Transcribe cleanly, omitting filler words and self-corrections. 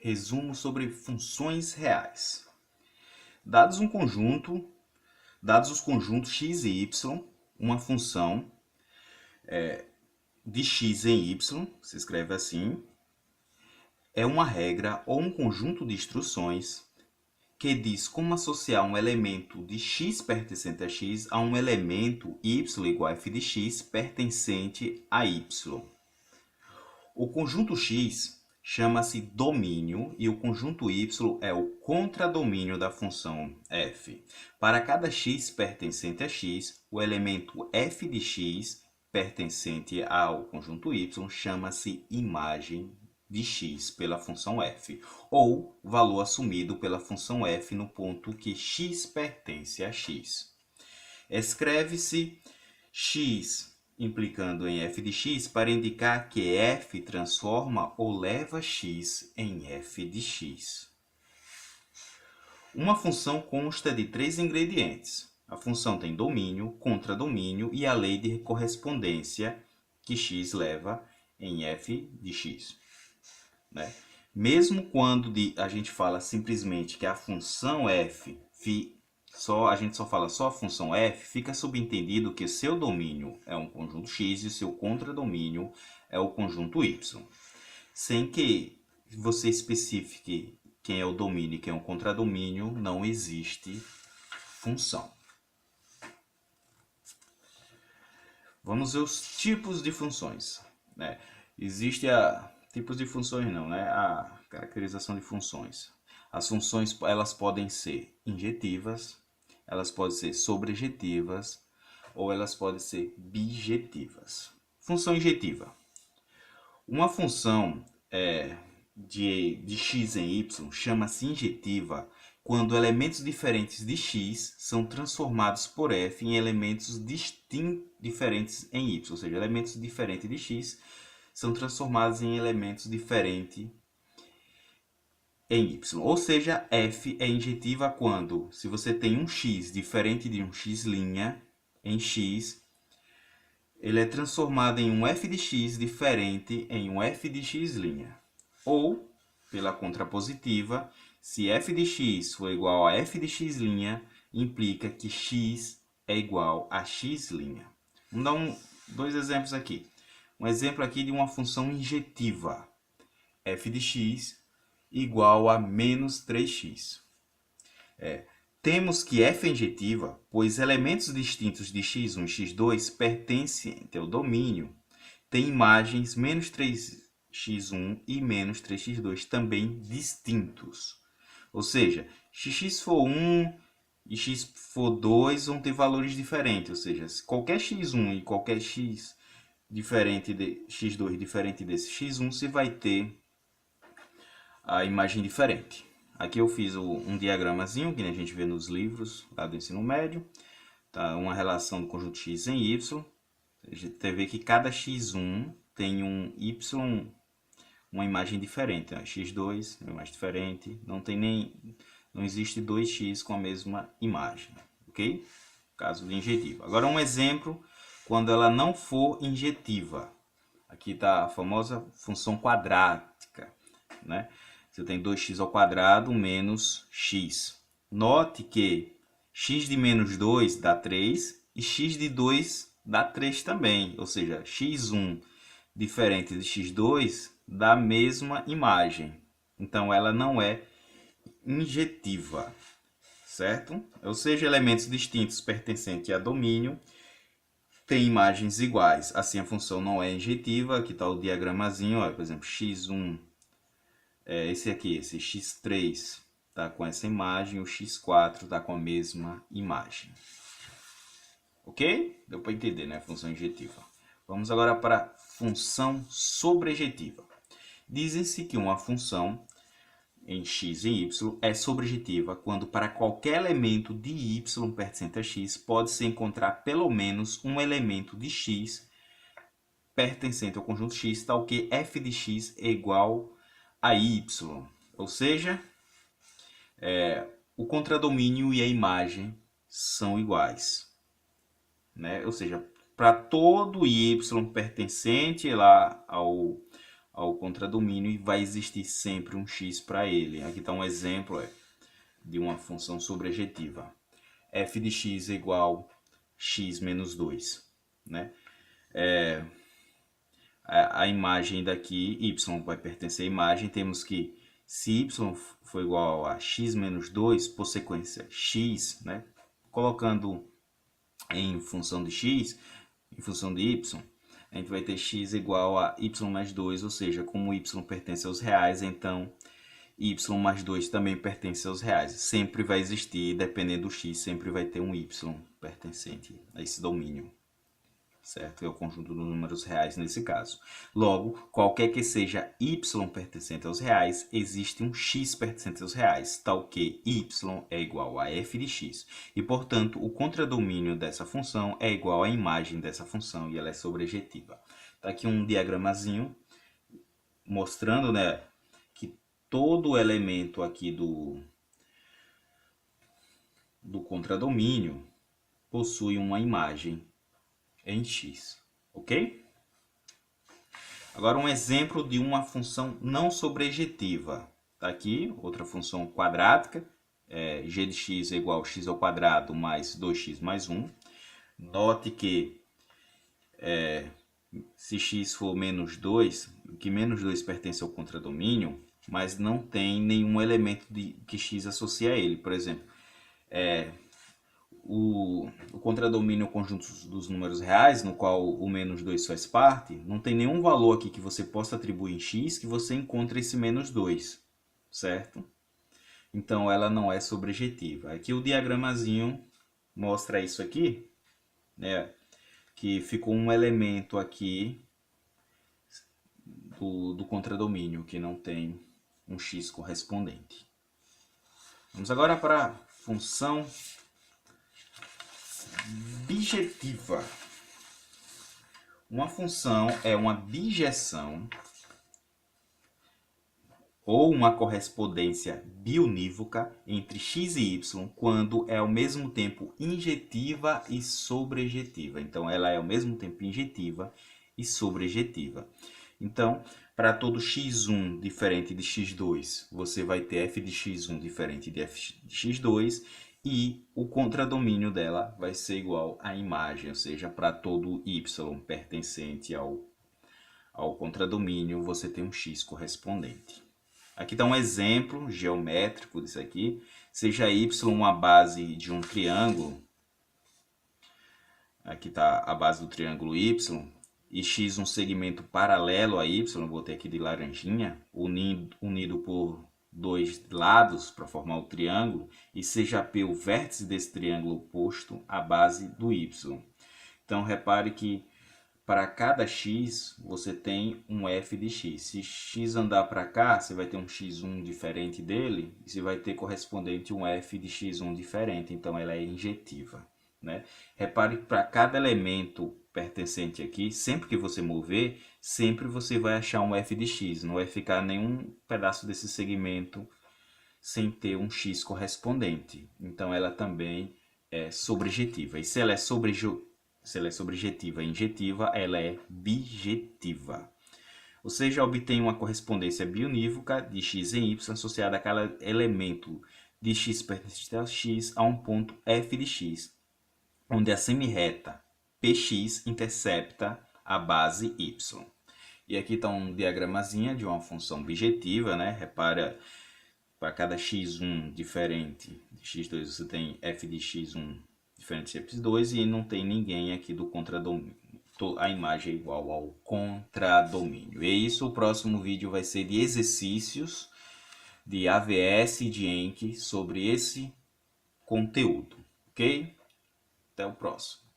Resumo sobre funções reais. Dados os conjuntos x e y, uma função de x em y, se escreve assim, é uma regra ou um conjunto de instruções que diz como associar um elemento de x pertencente a x a um elemento y igual a f de x pertencente a y. O conjunto x chama-se domínio e o conjunto y é o contradomínio da função f. Para cada x pertencente a x, o elemento f de x pertencente ao conjunto y chama-se imagem de x pela função f, ou valor assumido pela função f no ponto que x pertence a x. Escreve-se x implicando em f de x para indicar que f transforma ou leva x em f de x. Uma função consta de três ingredientes. A função tem domínio, contradomínio e a lei de correspondência que x leva em f de x. Né? Mesmo quando a gente fala simplesmente que a função f, a gente só fala só a função f, fica subentendido que seu domínio é um conjunto x e seu contradomínio é o conjunto y. Sem que você especifique quem é o domínio e quem é o contradomínio, não existe função. Vamos ver os tipos de funções. Né? Existe tipos de funções não, né? A caracterização de funções. As funções elas podem ser injetivas, elas podem ser sobrejetivas ou elas podem ser bijetivas. Função injetiva. Uma função de x em y chama-se injetiva quando elementos diferentes de x são transformados por f em elementos diferentes em y, ou seja, elementos diferentes de x são transformados em elementos diferentes em y. Ou seja, f é injetiva quando, se você tem um x diferente de um x' em x, ele é transformado em um f de x diferente em um f de x'. Ou, pela contrapositiva, se f de x for igual a f de x', implica que x é igual a x'. Vamos dar dois exemplos aqui. Um exemplo aqui de uma função injetiva. F de x igual a menos 3x. Temos que f é injetiva, pois elementos distintos de x1 e x2 pertencem ao domínio. Tem imagens menos 3x1 e menos 3x2 também distintos. Ou seja, se x for 1 e x for 2 vão ter valores diferentes. Ou seja, se qualquer x1 e qualquer x diferente de x2 diferente desse x1, você vai ter a imagem diferente. Aqui eu fiz um diagramazinho que a gente vê nos livros lá do ensino médio. Tá? Uma relação do conjunto x em y. A gente vê que cada x1 tem um y, uma imagem diferente. Né? x2, uma imagem diferente. Não existe 2x com a mesma imagem. Ok? Caso de injetiva. Agora um exemplo quando ela não for injetiva. Aqui está a famosa função quadrática. Né? Você tem 2x ao quadrado menos x. Note que x de menos 2 dá 3 e x de 2 dá 3 também. Ou seja, x1 diferente de x2 dá a mesma imagem. Então, ela não é injetiva. Certo? Ou seja, elementos distintos pertencentes a domínio têm imagens iguais. Assim, a função não é injetiva. Aqui está o diagramazinho. Ó, por exemplo, x1... esse x3 está com essa imagem, o x4 está com a mesma imagem. Ok? Deu para entender, né? Função injetiva. Vamos agora para a função sobrejetiva. Dizem-se que uma função em x e y é sobrejetiva quando para qualquer elemento de y pertencente a x pode-se encontrar pelo menos um elemento de x pertencente ao conjunto x, tal que f de x é igual a y, ou seja, o contradomínio e a imagem são iguais, né? Ou seja, para todo y pertencente lá ao ao contradomínio e vai existir sempre um x para ele. Aqui está um exemplo de uma função sobrejetiva. F de x é igual x menos 2, né? A imagem daqui, y vai pertencer à imagem, temos que se y for igual a x menos 2, por sequência x, né? Colocando em função de x, em função de y, a gente vai ter x igual a y mais 2, ou seja, como y pertence aos reais, então y mais 2 também pertence aos reais. Sempre vai existir, dependendo do x, sempre vai ter um y pertencente a esse domínio, certo? É o conjunto dos números reais nesse caso. Logo, qualquer que seja y pertencente aos reais, existe um x pertencente aos reais, tal que y é igual a f de x. E, portanto, o contradomínio dessa função é igual à imagem dessa função e ela é sobrejetiva. Está aqui um diagramazinho mostrando, né, que todo elemento aqui do contradomínio possui uma imagem em x, ok? Agora um exemplo de uma função não sobrejetiva. Tá aqui outra função quadrática, g de x é igual a x ao quadrado mais 2x mais 1. Note que se x for menos 2, que menos 2 pertence ao contradomínio, mas não tem nenhum elemento que x associa a ele. Por exemplo, o contradomínio conjunto dos números reais, no qual o menos 2 faz parte, não tem nenhum valor aqui que você possa atribuir em x que você encontre esse menos 2, certo? Então ela não é sobrejetiva. Aqui o diagramazinho mostra isso aqui, né? Que ficou um elemento aqui do contradomínio que não tem um x correspondente. Vamos agora para a função bijetiva. Uma função é uma bijeção ou uma correspondência biunívoca entre x e y quando é ao mesmo tempo injetiva e sobrejetiva. Então, ela é ao mesmo tempo injetiva e sobrejetiva. Então, para todo x1 diferente de x2, você vai ter f de x1 diferente de f de x2 e o contradomínio dela vai ser igual à imagem, ou seja, para todo y pertencente ao contradomínio, você tem um x correspondente. Aqui está um exemplo geométrico disso aqui. Seja y uma base de um triângulo, aqui está a base do triângulo y, e x um segmento paralelo a y, botei aqui de laranjinha, unido por dois lados para formar o triângulo, e seja P o vértice desse triângulo oposto à base do y. Então, repare que para cada x, você tem um f de x. Se x andar para cá, você vai ter um x1 diferente dele, e você vai ter correspondente um f de x1 diferente. Então, ela é injetiva, né? Repare que para cada elemento pertencente aqui, sempre que você mover, sempre você vai achar um f de x. Não vai ficar nenhum pedaço desse segmento sem ter um x correspondente. Então, ela também é sobrejetiva. E se ela é sobrejetiva e injetiva, ela é bijetiva. Ou seja, obtém uma correspondência biunívoca de x em y associada a cada elemento de x pertencente a x a um ponto f de x, onde a semirreta px intercepta a base y. E aqui está um diagramazinho de uma função bijetiva, né? Repara, para cada x1 diferente de x2, você tem f de x1 diferente de x2 e não tem ninguém aqui do contradomínio. A imagem é igual ao contradomínio. E isso, o próximo vídeo vai ser de exercícios de AVS e de ENC sobre esse conteúdo, ok? Até o próximo.